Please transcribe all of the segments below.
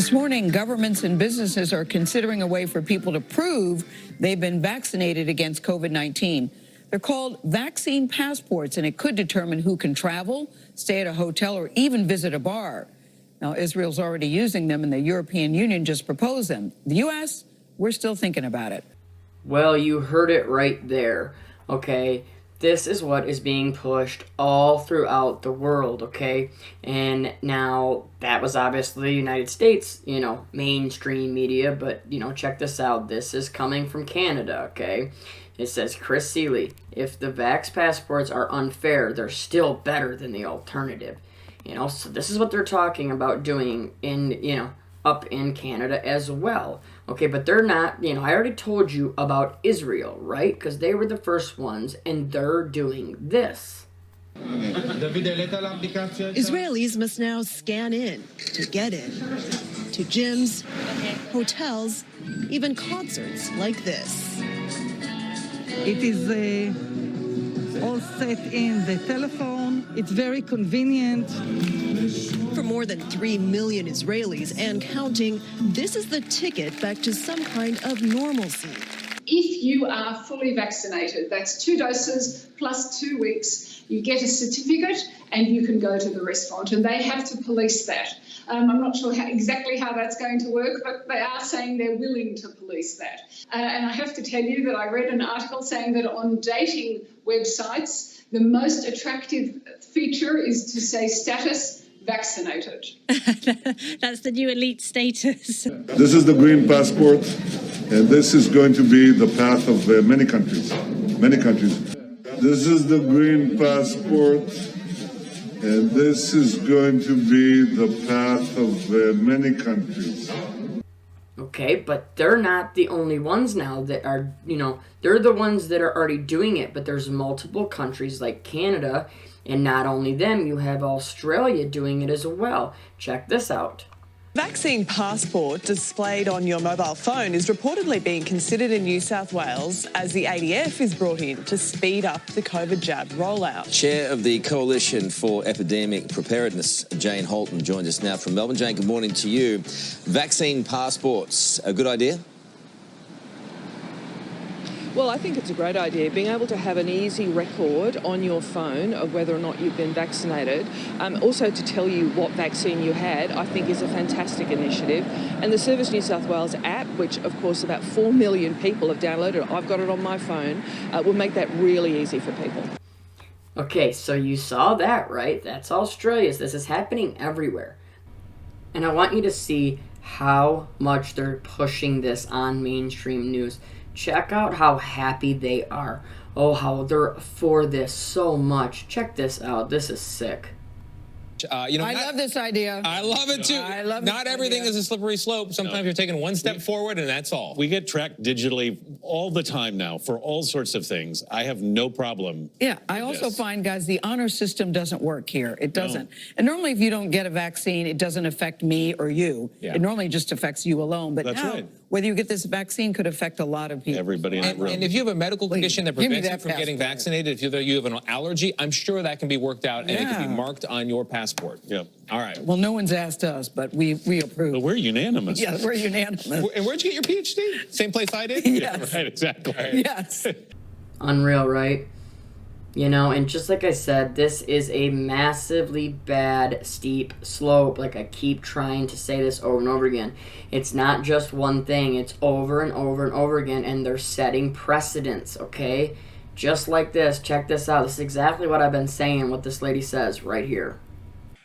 This morning, governments and businesses are considering a way for people to prove they've been vaccinated against COVID-19. They're called vaccine passports, and it could determine who can travel, stay at a hotel, or even visit a bar. Now, Israel's already using them, and the European Union just proposed them. The U.S., we're still thinking about it. Well, you heard it right there, okay? This is what is being pushed all throughout the world, okay? And now, that was obviously the United States, mainstream media, but, check this out. This is coming from Canada, okay? It says, Chris Seeley, if the vax passports are unfair, they're still better than the alternative. So this is what they're talking about doing in, up in Canada as well. Okay, but they're not, I already told you about Israel, right? Because they were the first ones, and they're doing this. Israelis must now scan in to get in. To gyms, hotels, even concerts like this. It is all set in the telephone. It's very convenient. For more than 3 million Israelis and counting, this is the ticket back to some kind of normalcy. If you are fully vaccinated, that's 2 doses plus 2 weeks, you get a certificate and you can go to the restaurant, and they have to police that. I'm not sure exactly how that's going to work, but they are saying they're willing to police that. And I have to tell you that I read an article saying that on dating websites, the most attractive feature is to say status vaccinated. That's the new elite status. This is the green passport, and this is going to be the path of many countries. Many countries. This is the green passport, and this is going to be the path of many countries. Okay, but they're not the only ones now that are, they're the ones that are already doing it, but there's multiple countries like Canada, and not only them, you have Australia doing it as well. Check this out. Vaccine passport displayed on your mobile phone is reportedly being considered in New South Wales as the ADF is brought in to speed up the COVID jab rollout. Chair of the Coalition for Epidemic Preparedness, Jane Holton, joins us now from Melbourne. Jane, good morning to you. Vaccine passports, a good idea? Well, I think it's a great idea. Being able to have an easy record on your phone of whether or not you've been vaccinated, also to tell you what vaccine you had, I think is a fantastic initiative. And the Service New South Wales app, which of course about 4 million people have downloaded, I've got it on my phone, will make that really easy for people. Okay, so you saw that, right? That's Australia's. This is happening everywhere. And I want you to see how much they're pushing this on mainstream news. Check out how happy they are. Oh, how they're for this so much. Check this out. This is sick. I love this idea. I love it too. I love Not everything is a slippery slope. Sometimes you're taking one step forward and that's all. We get tracked digitally all the time now for all sorts of things. I have no problem. Yeah, I also find, guys, the honor system doesn't work here. It doesn't. No. And normally if you don't get a vaccine, it doesn't affect me or you. Yeah. It normally just affects you alone. But that's now, right. Whether you get this vaccine could affect a lot of people. Everybody in that room. And if you have a medical condition that prevents you from getting vaccinated, if you have an allergy, I'm sure that can be worked out and it can be marked on your passport. Yep. All right. Well, no one's asked us, but we approve. But we're unanimous. Yeah, we're unanimous. And where'd you get your PhD? Same place I did? Yes. Yeah, right, exactly. Right. Yes. Unreal, right? And just like I said, this is a massively bad, steep slope. Like I keep trying to say this over and over again. It's not just one thing. It's over and over and over again, and they're setting precedents, okay? Just like this. Check this out. This is exactly what I've been saying, what this lady says right here.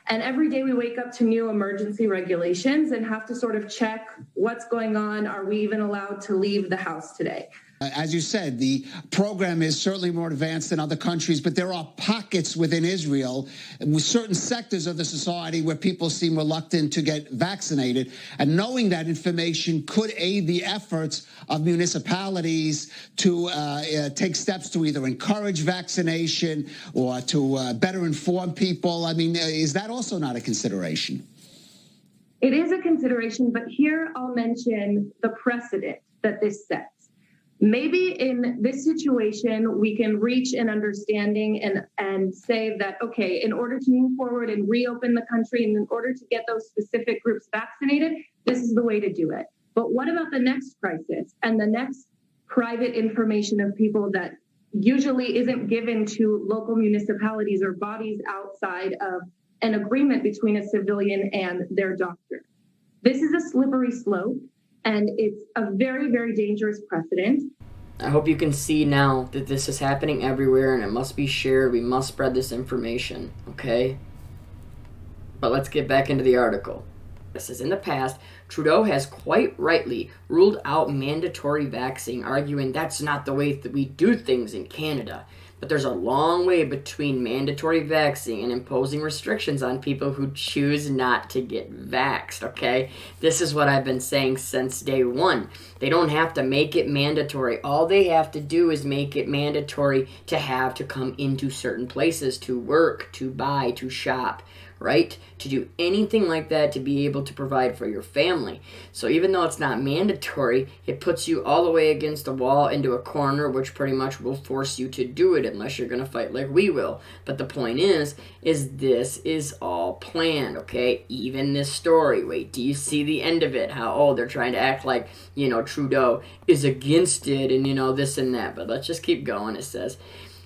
And every day we wake up to new emergency regulations and have to sort of check what's going on. Are we even allowed to leave the house today? As you said, the program is certainly more advanced than other countries, but there are pockets within Israel and with certain sectors of the society where people seem reluctant to get vaccinated. And knowing that information could aid the efforts of municipalities to take steps to either encourage vaccination or to better inform people. I mean, is that also not a consideration? It is a consideration, but here I'll mention the precedent that this sets. Maybe in this situation, we can reach an understanding and say that, okay, in order to move forward and reopen the country and in order to get those specific groups vaccinated, this is the way to do it. But what about the next crisis and the next private information of people that usually isn't given to local municipalities or bodies outside of an agreement between a civilian and their doctor? This is a slippery slope, and it's a very, very dangerous precedent. I hope you can see now that this is happening everywhere and it must be shared. We must spread this information, okay? But let's get back into the article. This is in the past, Trudeau has quite rightly ruled out mandatory vaccine, arguing that's not the way that we do things in Canada. But there's a long way between mandatory vaccine and imposing restrictions on people who choose not to get vaxxed, okay? This is what I've been saying since day one. They don't have to make it mandatory. All they have to do is make it mandatory to have to come into certain places, to work, to buy, to shop, right? To do anything like that, to be able to provide for your family. So even though it's not mandatory, it puts you all the way against the wall into a corner, which pretty much will force you to do it unless you're going to fight like we will. But the point is this is all planned, okay? Even this story. Wait, do you see the end of it? How, they're trying to act like, Trudeau is against it and, this and that. But let's just keep going. It says,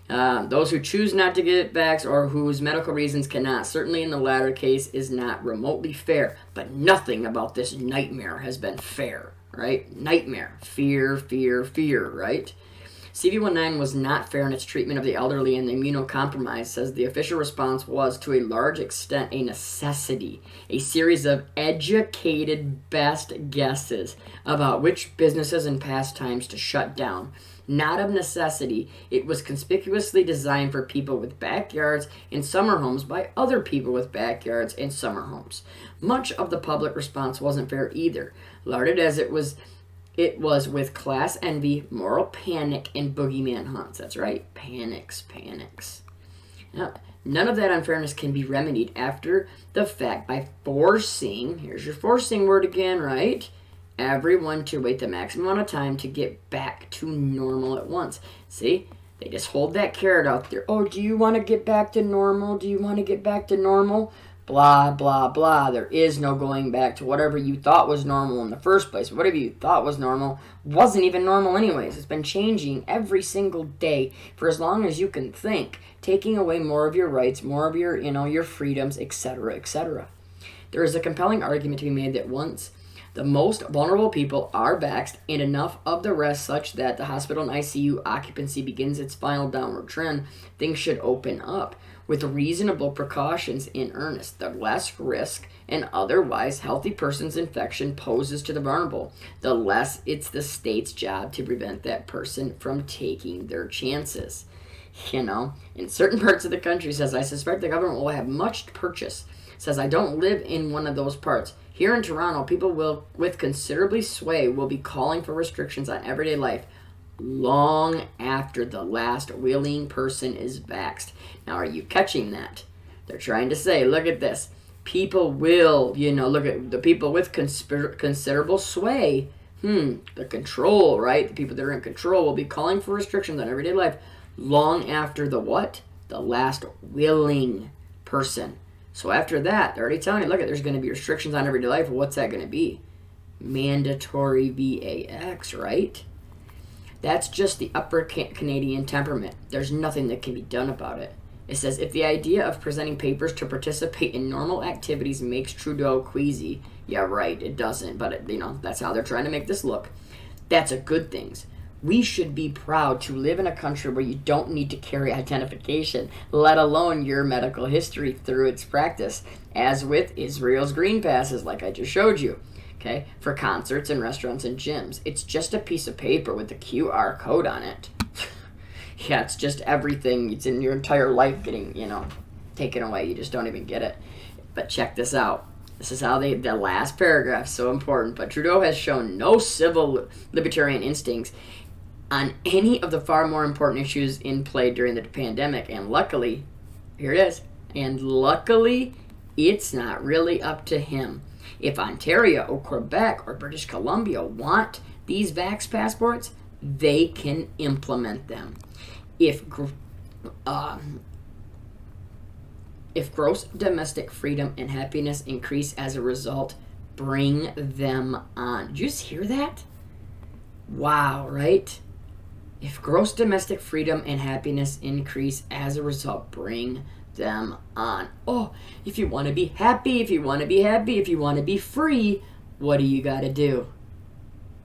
those who choose not to get vaxxed or whose medical reasons cannot, certainly in the latter case, is not remotely fair. But nothing about this nightmare has been fair, right? Nightmare. Fear, fear, fear, right? CV19 was not fair in its treatment of the elderly and the immunocompromised, says the official response was, to a large extent, a necessity. A series of educated best guesses about which businesses and pastimes to shut down. Not of necessity, it was conspicuously designed for people with backyards and summer homes by other people with backyards and summer homes. Much of the public response wasn't fair either, larded as it was with class envy, moral panic, and boogeyman hunts. That's right, panics. Now, none of that unfairness can be remedied after the fact by forcing, here's your forcing word again, right? Everyone to wait the maximum amount of time to get back to normal at once. See? They just hold that carrot out there. Oh, do you want to get back to normal? Do you want to get back to normal? Blah, blah, blah. There is no going back to whatever you thought was normal in the first place. Whatever you thought was normal wasn't even normal anyways. It's been changing every single day for as long as you can think, taking away more of your rights, more of your, your freedoms, etc., etc. There is a compelling argument to be made that once the most vulnerable people are vaxxed and enough of the rest such that the hospital and ICU occupancy begins its final downward trend, things should open up with reasonable precautions in earnest. The less risk an otherwise healthy person's infection poses to the vulnerable, the less it's the state's job to prevent that person from taking their chances. In certain parts of the country, says, I suspect the government will have much to purchase. Says, I don't live in one of those parts. Here in Toronto, people with considerably sway will be calling for restrictions on everyday life long after the last willing person is vaxxed. Now, are you catching that? They're trying to say, look at this. People will, look at the people with considerable sway. The control, right? The people that are in control will be calling for restrictions on everyday life long after the what? The last willing person. So after that, they're already telling you, look, there's going to be restrictions on everyday life. What's that going to be? Mandatory VAX, right? That's just the upper Canadian temperament. There's nothing that can be done about it. It says, if the idea of presenting papers to participate in normal activities makes Trudeau queasy, yeah, right, it doesn't, but, that's how they're trying to make this look. That's a good thing. We should be proud to live in a country where you don't need to carry identification, let alone your medical history through its practice, as with Israel's green passes, like I just showed you, okay, for concerts and restaurants and gyms. It's just a piece of paper with a QR code on it. Yeah, it's just everything. It's in your entire life getting, taken away. You just don't even get it. But check this out. This is how the last paragraph is so important. But Trudeau has shown no civil libertarian instincts on any of the far more important issues in play during the pandemic. And luckily, here it is, and luckily, it's not really up to him. If Ontario or Quebec or British Columbia want these vax passports, they can implement them. If gross domestic freedom and happiness increase as a result, Bring them on. Did you just hear that? Wow, right? If gross domestic freedom and happiness increase as a result, bring them on. Oh, if you want to be happy, if you want to be happy, if you want to be free, what do you got to do?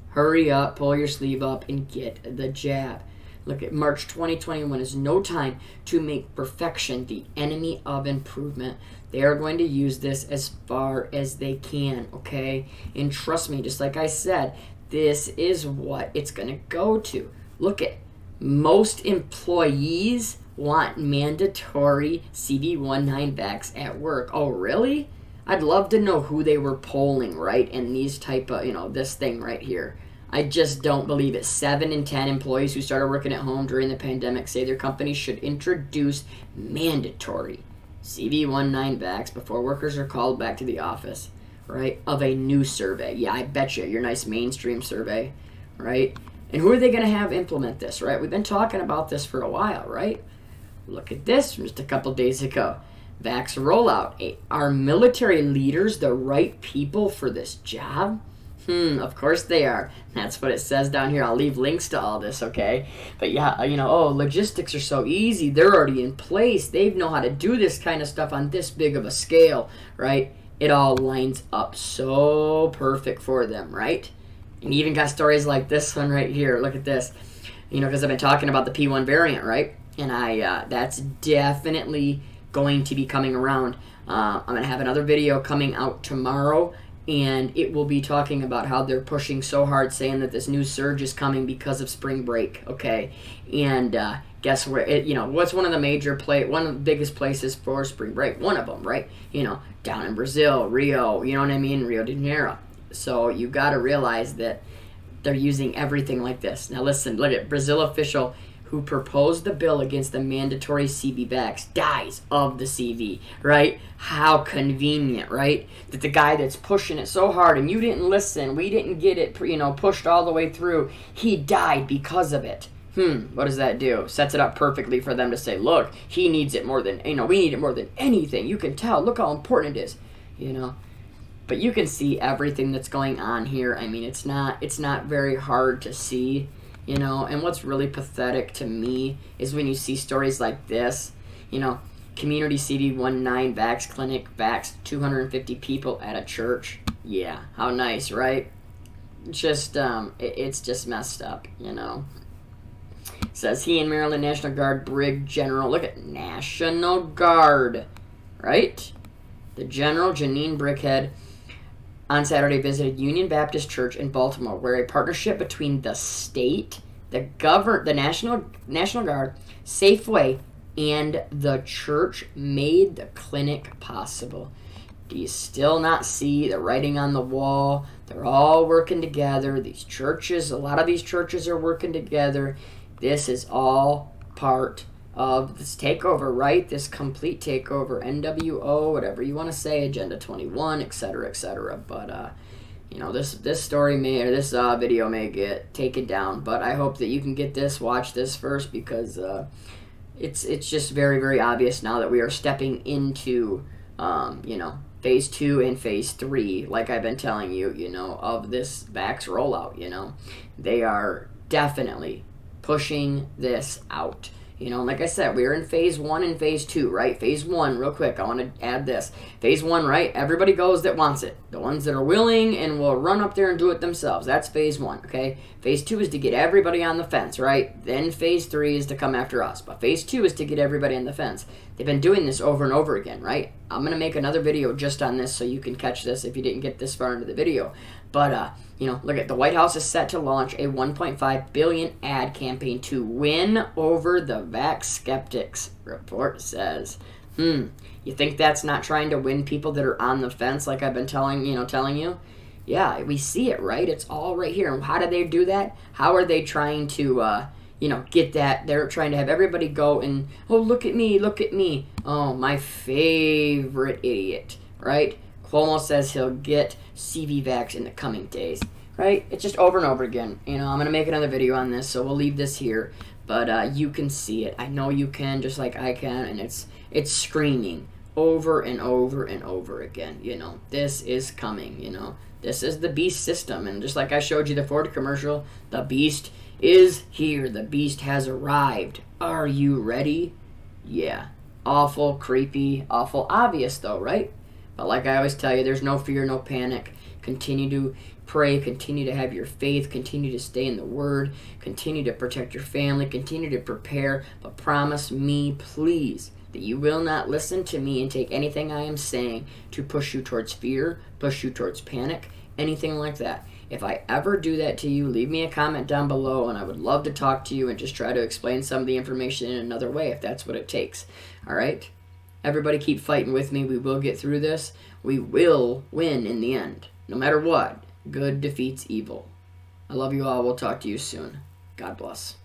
Hurry up, pull your sleeve up, and get the jab. Look at March 2021 is no time to make perfection the enemy of improvement. They are going to use this as far as they can, okay? And trust me, just like I said, this is what it's going to go to. Look at most employees want mandatory CV19 vax at work. Oh, really? I'd love to know who they were polling, right? And these type of, this thing right here. I just don't believe it. 7 in 10 employees who started working at home during the pandemic say their company should introduce mandatory CV19 vax before workers are called back to the office, right? Of a new survey. Yeah, I bet you, your nice mainstream survey, right? And who are they going to have implement this, right? We've been talking about this for a while, right? Look at this from just a couple days ago. Vax rollout. Are military leaders the right people for this job? Of course they are. That's what it says down here. I'll leave links to all this, okay? But yeah, logistics are so easy. They're already in place. They know how to do this kind of stuff on this big of a scale, right? It all lines up so perfect for them, right? And you even got stories like this one right here. Look at this. Because I've been talking about the P1 variant, right? And that's definitely going to be coming around. I'm going to have another video coming out tomorrow, and it will be talking about how they're pushing so hard, saying that this new surge is coming because of spring break, okay? And guess where? What's one of the biggest places for spring break? One of them, right? Down in Brazil, Rio, you know what I mean? Rio de Janeiro. So you got to realize that they're using everything like this. Now listen, look at Brazil official who proposed the bill against the mandatory CV vax dies of the CV, right? How convenient, right? That the guy that's pushing it so hard and you didn't listen, we didn't get it, pushed all the way through, he died because of it. What does that do? Sets it up perfectly for them to say, look, he needs it more than, we need it more than anything. You can tell, look how important it is, But you can see everything that's going on here. I mean, it's not very hard to see. And what's really pathetic to me is when you see stories like this, community CV19 vax clinic vaxxed 250 people at a church. Yeah, how nice, right? Just, it's just messed up, It says he and Maryland National Guard Brig General, look at National Guard, right? The General Janine Brickhead on Saturday visited Union Baptist Church in Baltimore, where a partnership between the state, the National Guard, Safeway, and the church made the clinic possible. Do you still not see the writing on the wall? They're all working together. A lot of these churches are working together. This is all part of this takeover, right? This complete takeover, NWO, whatever you want to say, Agenda 21, etc., etc. But this story this video may get taken down. But I hope that you can watch this first, because it's just very, very obvious now that we are stepping into phase 2 and phase 3, like I've been telling you, of this vax rollout. They are definitely pushing this out. Like I said, we're in phase 1 and phase 2, right? Phase 1, real quick, I want to add this. Phase 1, right? Everybody goes that wants it. The ones that are willing and will run up there and do it themselves. That's phase 1, okay? Phase 2 is to get everybody on the fence, right? Then phase 3 is to come after us. But phase 2 is to get everybody on the fence. They've been doing this over and over again, right? I'm going to make another video just on this so you can catch this if you didn't get this far into the video. But, look at the White House is set to launch a $1.5 billion ad campaign to win over the vax skeptics, report says. You think that's not trying to win people that are on the fence, like I've been telling you? Yeah, we see it, right? It's all right here. And how do they do that? How are they trying to, get that? They're trying to have everybody go and, oh, look at me, look at me. Oh, my favorite idiot, right? Cuomo says he'll get CV vax in the coming days, right? It's just over and over again. I'm going to make another video on this, so we'll leave this here. But you can see it. I know you can, just like I can, and it's screaming over and over and over again. This is coming. This is the beast system. And just like I showed you the Ford commercial, the beast is here. The beast has arrived. Are you ready? Yeah. Awful, creepy, awful obvious though, right? But like I always tell you, there's no fear, no panic. Continue to pray, continue to have your faith, continue to stay in the Word, continue to protect your family, continue to prepare, but promise me, please, that you will not listen to me and take anything I am saying to push you towards fear, push you towards panic, anything like that. If I ever do that to you, leave me a comment down below, and I would love to talk to you and just try to explain some of the information in another way if that's what it takes. All right? Everybody keep fighting with me. We will get through this. We will win in the end. No matter what, good defeats evil. I love you all. We'll talk to you soon. God bless.